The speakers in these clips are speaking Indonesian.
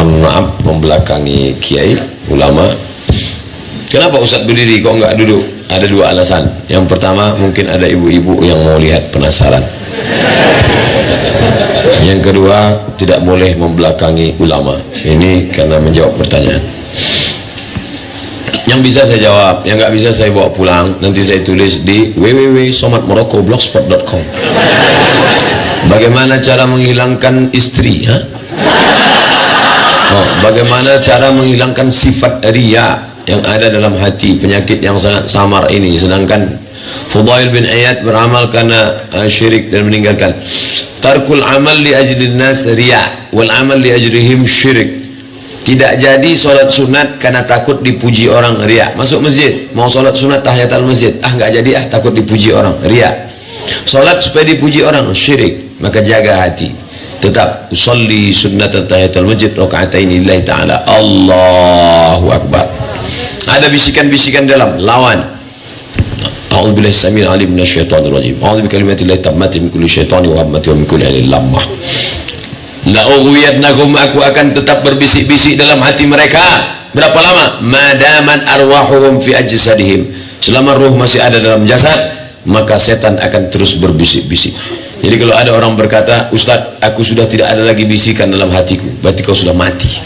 mohon maaf membelakangi kiai ulama. Kenapa Ustadz berdiri kok nggak duduk? Ada dua alasan. Yang pertama, mungkin ada ibu-ibu yang mau lihat, penasaran. Yang kedua, tidak boleh membelakangi ulama. Ini karena menjawab pertanyaan. Yang bisa saya jawab, yang nggak bisa saya bawa pulang. Nanti saya tulis di www.somatmorocco.blogspot.com. Bagaimana cara menghilangkan istri? Bagaimana cara menghilangkan sifat riya yang ada dalam hati, penyakit yang sangat samar ini. Sedangkan Fudail bin Iyad beramal karena syirik dan meninggalkan. Tarkul amal li ajlin nas riya wal amal li ajrihim syirik. Tidak jadi solat sunat karena takut dipuji orang, riya. Masuk masjid mau solat sunat tahiyatul masjid, nggak jadi, takut dipuji orang, riya. Solat supaya dipuji orang, syirik. Maka jaga hati, tetap usolli sunnat tahiyatul masjid rakaataini lillahi ta'ala, Allahu akbar. Ada bisikan-bisikan dalam, lawan. A'udzubillahi samil alim minasyaitonir rajim. A'udzu bikalimatillahi tammati min kulli syaitani wa hammati wa min kulli ainin lammah. La ughwiyatnakum, aku akan tetap berbisik-bisik dalam hati mereka. Berapa lama? Madaman arwahuhum fi ajsadihim. Selama ruh masih ada dalam jasad, maka setan akan terus berbisik-bisik. Jadi kalau ada orang berkata, Ustadz, aku sudah tidak ada lagi bisikan dalam hatiku, berarti kau sudah mati.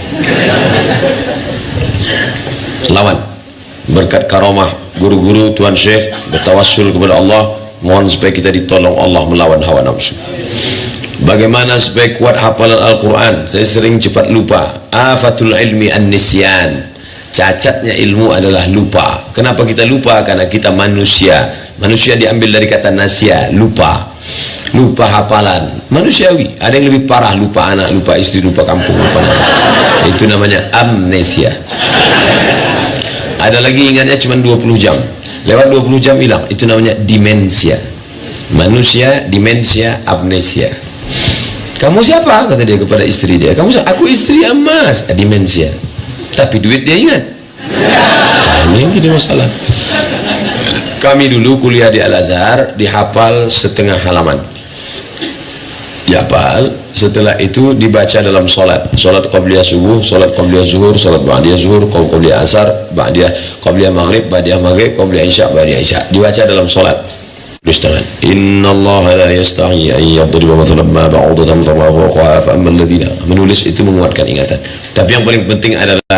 Lawan. Berkat karomah guru-guru, Tuan Syekh, bertawassul kepada Allah, mohon supaya kita ditolong Allah melawan hawa nafsu. Bagaimana supaya kuat hafalan Al-Quran? Saya sering cepat lupa. Afatul ilmi an-nisyan. Cacatnya ilmu adalah lupa. Kenapa kita lupa? Karena kita manusia. Manusia diambil dari kata nasya, lupa. Lupa hafalan, manusiawi. Ada yang lebih parah, lupa anak, lupa istri, lupa kampung, lupa nama. Itu namanya amnesia. Ada lagi ingatnya cuma 20 jam, lewat 20 jam hilang. Itu namanya demensia. Manusia demensia, amnesia. Kamu siapa? Kata dia kepada istri dia. Kamu siapa? Aku istri Mas. Demensia. Tapi duit dia ingat. Ini jadi masalah. Kami dulu kuliah di Al-Azhar, dihafal setengah halaman. Dihafal, setelah itu dibaca dalam solat. Solat qabliyah subuh, solat qabliyah zuhur, solat ba'diyah zuhur, qabliyah asar, ba'diyah qabliyah maghrib, ba'diyah maghrib, qabliyah isya, ba'diyah isya. Dibaca dalam solat. Tulis tangan. Inna Allah la yastahi an yadriba mathalan ma ba'udatan fama fawqaha fa amma alladhina. Menulis itu menguatkan ingatan. Tapi yang paling penting adalah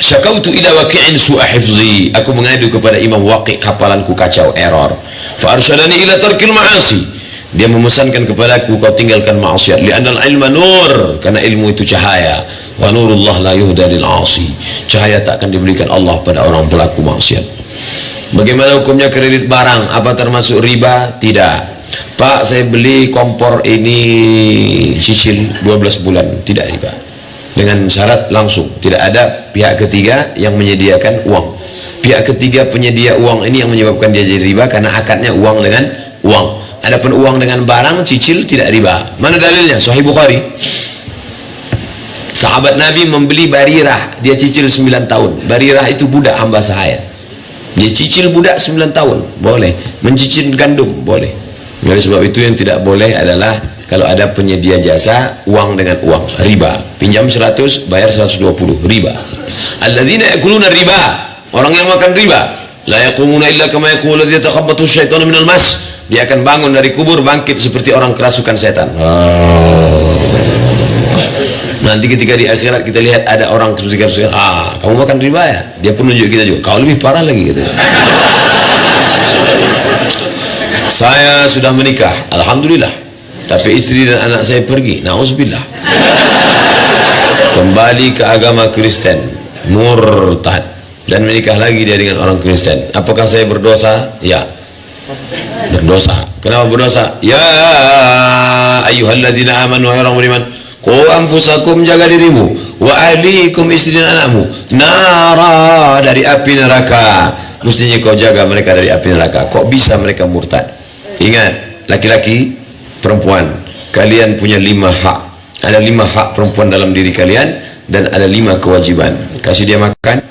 syakautu ila waqi'in su'a hifzi. Aku mengadu kepada Imam Waqi', hafalanku kacau, error. Fa arsyadani ila tarkil ma'asi. Dia memesankan kepadaku, kau tinggalkan maksiat. Li'annal ilma nur, karena ilmu itu cahaya. Wa nurullah la yuhda lil 'asi. Cahaya tak akan diberikan Allah pada orang pelaku maksiat. Bagaimana hukumnya kredit barang? Apa termasuk riba? Tidak. Pak, saya beli kompor ini cicil 12 bulan, tidak riba. Dengan syarat langsung, tidak ada pihak ketiga yang menyediakan uang. Pihak ketiga penyedia uang ini yang menyebabkan dia jadi riba, karena akadnya uang dengan uang. Adapun uang dengan barang cicil tidak riba. Mana dalilnya? Sahih Bukhari. Sahabat Nabi membeli Barirah, dia cicil 9 tahun. Barirah itu budak hamba sahaya. Dia cicil budak 9 tahun, boleh. Mencicil gandum, boleh. Oleh sebab itu yang tidak boleh adalah kalau ada penyedia jasa uang dengan uang, riba. Pinjam 100, bayar 120, riba. Alladzina yakuluna riba, orang yang makan riba, la yaqumuna illa kama yaqulu alladzi yatakhabbathu asyaitanu minal mas. Dia akan bangun dari kubur, bangkit seperti orang kerasukan setan. Nanti ketika di akhirat kita lihat ada orang kerasukan, kamu makan riba ya? Dia pun nunjuk kita juga, kau lebih parah lagi gitu. Saya sudah menikah, alhamdulillah, tapi istri dan anak saya pergi, na'udzubillah, kembali ke agama Kristen, murtad, dan menikah lagi dia dengan orang Kristen. Apakah saya berdosa? Ya, berdosa. Kenapa berdosa? Ya ayyuhalladzina amanu, wahai orang beriman, qu anfusakum, jaga dirimu, wa ahlikum, istri dan anakmu, nara, dari api neraka. Mestinya kau jaga mereka dari api neraka. Kok bisa mereka murtad? Ingat, laki-laki, perempuan, kalian punya 5 hak. Ada 5 hak perempuan dalam diri kalian, dan ada 5 kewajiban. Kasih dia makan,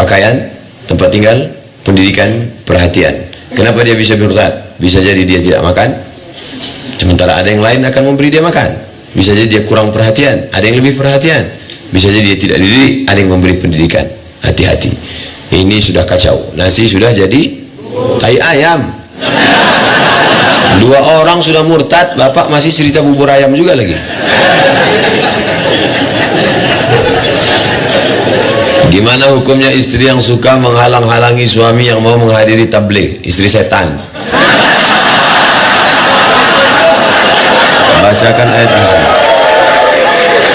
pakaian, tempat tinggal, pendidikan, perhatian. Kenapa dia bisa murtad? Bisa jadi dia tidak makan, sementara ada yang lain akan memberi dia makan. Bisa jadi dia kurang perhatian, ada yang lebih perhatian. Bisa jadi dia tidak dididik, ada yang memberi pendidikan. Hati-hati. Ini sudah kacau. Nasi sudah jadi tai ayam. 2 orang sudah murtad, bapak masih cerita bubur ayam juga lagi. Gimana hukumnya istri yang suka menghalang-halangi suami yang mau menghadiri tabligh? Istri setan. Bacakan ayat kursi.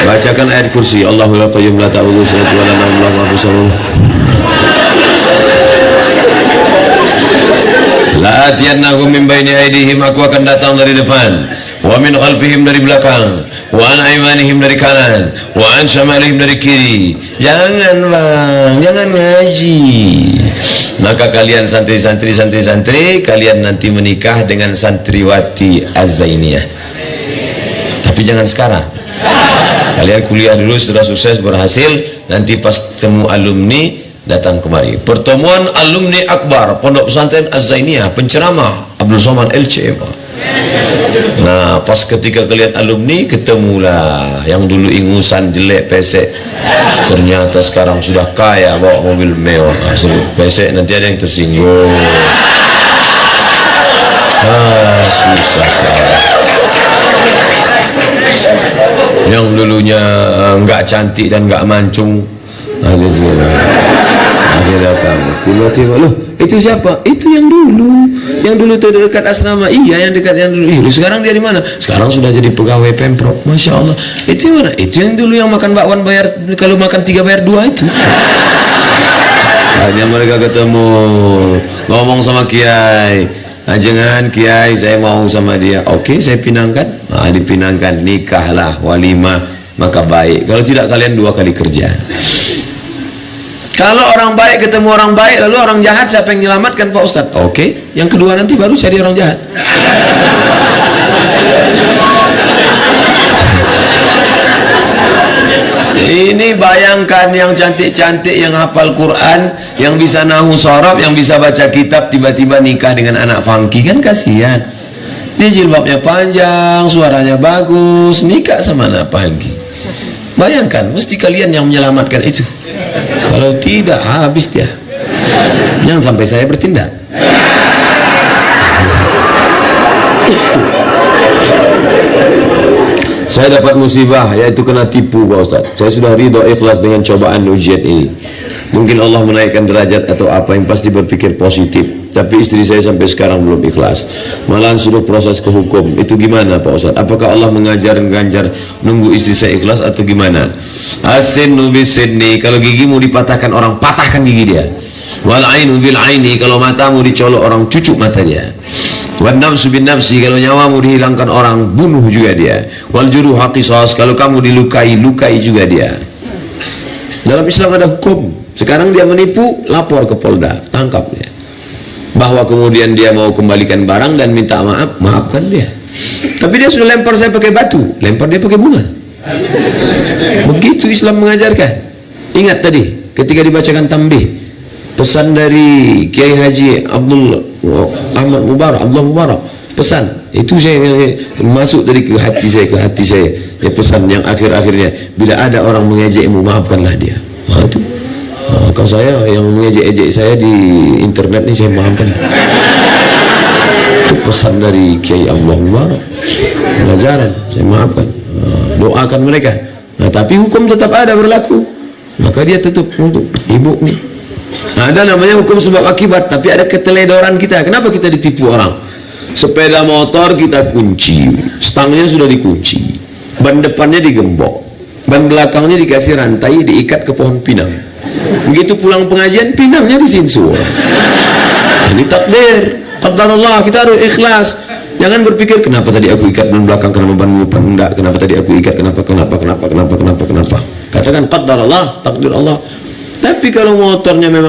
Bacakan ayat kursi. Allahu la qayyum la ta'udhu sinatun wa la nawm lahu ma fis samawati. La atiyannahum min baini aydihim, aku akan datang dari depan, wa min khalfihim dari belakang, wa an aymanihim dari kanan, wa an shamalihim dari kiri. Jangan bang, jangan ngaji. Maka kalian santri, kalian nanti menikah dengan santriwati Az-Zainiyah. Tapi jangan sekarang. Kalian kuliah dulu, sudah sukses, berhasil, nanti pas temu alumni datang kemari. Pertemuan alumni akbar Pondok Pesantren Az-Zainiyah, penceramah Abdul Somad LC. Nah, pas ketika kalian alumni, ketemulah yang dulu ingusan jelek pesek, ternyata sekarang sudah kaya, bawa mobil mewah. Pesek nanti ada yang tersinggung. Susah sekali. Yang dulunya enggak cantik dan enggak mancung, dia datang tiba-tiba, loh itu siapa? Itu yang dulu terdekat asrama. Iya, yang dekat yang dulu. Sekarang dia di mana? Sekarang sudah jadi pegawai Pemprov. Masya Allah. Itu yang mana? Itu yang dulu yang makan bakwan bayar, kalau makan 3 bayar 2 itu. Akhirnya mereka ketemu, ngomong sama Kiai. Jangan Kiai, saya mau sama dia. Oke, saya pinangkan. Dipinangkan, nikahlah, walimah, maka baik. Kalau tidak, kalian 2 kali kerja. Kalau orang baik ketemu orang baik, lalu orang jahat, siapa yang menyelamatkan Pak Ustadz? Oke, yang kedua nanti baru cari orang jahat. Ini bayangkan yang cantik-cantik, yang hafal Quran, yang bisa nahu sorob, yang bisa baca kitab, tiba-tiba nikah dengan anak funky, kan kasihan. Dia jilbabnya panjang, suaranya bagus, nikah sama anak funky. Bayangkan, mesti kalian yang menyelamatkan itu. Kalau tidak, habis dia. Jangan sampai saya bertindak. Saya dapat musibah, yaitu kena tipu Pak Ustaz. Saya sudah ridho ikhlas dengan cobaan ujian ini. Mungkin Allah menaikkan derajat atau apa, yang pasti berpikir positif. Tapi istri saya sampai sekarang belum ikhlas. Malahan sudah proses ke hukum. Itu gimana Pak Ustaz? Apakah Allah ganjar nunggu istri saya ikhlas atau gimana? As-sinnu bis-sinni, kalau gigi mau dipatahkan orang, patahkan gigi dia. Wal ainu bil aini, kalau mata mau dicolok orang, cucuk mata dia. Wan nafsu bin nafsi, kalau nyawa mau dihilangkan orang, bunuh juga dia. Wal juruha qisas, kalau kamu dilukai, lukai juga dia. Dalam Islam ada hukum. Sekarang dia menipu, lapor ke Polda, tangkap dia. Bahwa kemudian dia mau kembalikan barang dan minta maaf, maafkan dia. Tapi dia sudah lempar saya pakai batu, lempar dia pakai bunga. Begitu Islam mengajarkan. Ingat tadi ketika dibacakan tambih, pesan dari Kiai Haji Abdul Mubarak, pesan itu saya masuk dari ke hati saya, ya, pesan yang akhir-akhirnya, bila ada orang mengejekmu, maafkanlah dia. Itu kalau saya yang mengejek-ejek saya di internet ini, saya maafkan. Itu pesan dari Kiai Abdul Mubarak, pelajaran, saya maafkan. Doakan mereka. Nah, tapi hukum tetap ada berlaku. Maka dia tutup untuk ibu nih. Nah, ada namanya hukum sebab akibat, tapi ada keteledoran kita. Kenapa kita ditipu orang? Sepeda motor kita kunci, stangnya sudah dikunci, ban depannya digembok, ban belakangnya dikasih rantai, diikat ke pohon pinang. Begitu pulang pengajian, pinangnya disinsur. Ini takdir, qadarullah, kita harus ikhlas. Jangan berpikir, kenapa tadi aku ikat ban belakang, kenapa ban depan enggak, kenapa tadi aku ikat, kenapa. Katakan qadarullah, takdir Allah. Tapi kalau motornya memang